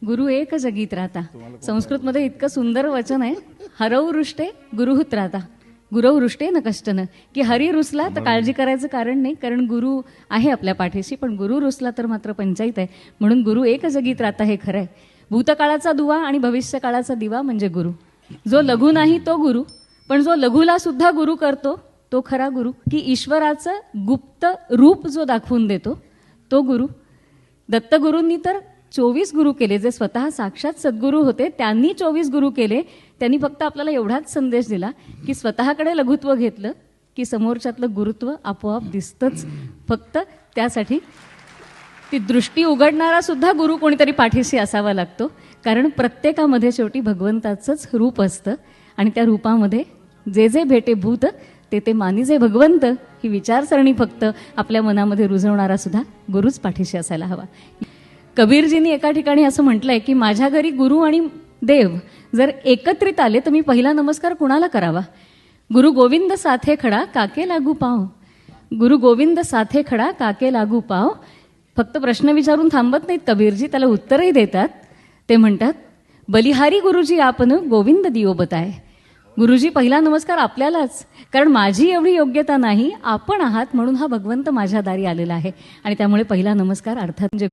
गुरु एक जगीत राहता. संस्कृतमध्ये इतकं सुंदर वचन आहे, हरऊ रुष्टे गुरुहुत राहता, गुरव रुष्टे न कष्टन. की हरी रुसला तर काळजी करायचं कारण नाही, कारण गुरु आहे आपल्या पाठीशी, पण गुरु रुसला तर मात्र पंचायत आहे. म्हणून गुरु एक जगीत राहता हे खरं आहे. भूतकाळाचा दुवा आणि भविष्यकाळाचा दिवा म्हणजे गुरु. जो लघु नाही तो गुरु, पण जो लघुला सुद्धा गुरु करतो तो खरा गुरु. की ईश्वराचं गुप्त रूप जो दाखवून देतो तो गुरु. दत्तगुरूंनी तर 24 गुरु केले, जे स्वतः साक्षात सद्गुरू होते त्यांनी 24 गुरु केले. त्यांनी फक्त आपल्याला एवढाच संदेश दिला की स्वतःकडे लघुत्व घेतलं की समोरच्यातलं गुरुत्व आपोआप दिसतंच. फक्त त्यासाठी ती दृष्टी उघडणारा सुद्धा गुरु कोणीतरी पाठीशी असावा लागतो, कारण प्रत्येकामध्ये शेवटी भगवंताचंच रूप असतं आणि त्या रूपामध्ये जे जे भेटे भूत ते ते मानिजे भगवंत ही विचारसरणी फक्त आपल्या मनामध्ये रुजवणारा सुद्धा गुरुच पाठीशी असायला हवा. कबीरजींनी एका ठिकाणी असं म्हटलंय की माझ्या घरी गुरु आणि देव जर एकत्रित आले तर मी पहिला नमस्कार कुणाला करावा? गुरु गोविंद साथे खडा काके लागू पाव. गुरु गोविंद साथे खडा काके लागू पाव. फक्त प्रश्न विचारून थांबत नाहीत कबीरजी, त्याला उत्तरही देतात. ते म्हणतात बलिहारी गुरुजी आपण गोविंद दियो बताय. गुरुजी पहिला नमस्कार आपल्यालाच, कारण माझी एवढी योग्यता नाही, आपण आहात म्हणून हा भगवंत माझ्या दारी आलेला आहे आणि त्यामुळे पहिला नमस्कार अर्थात म्हणजे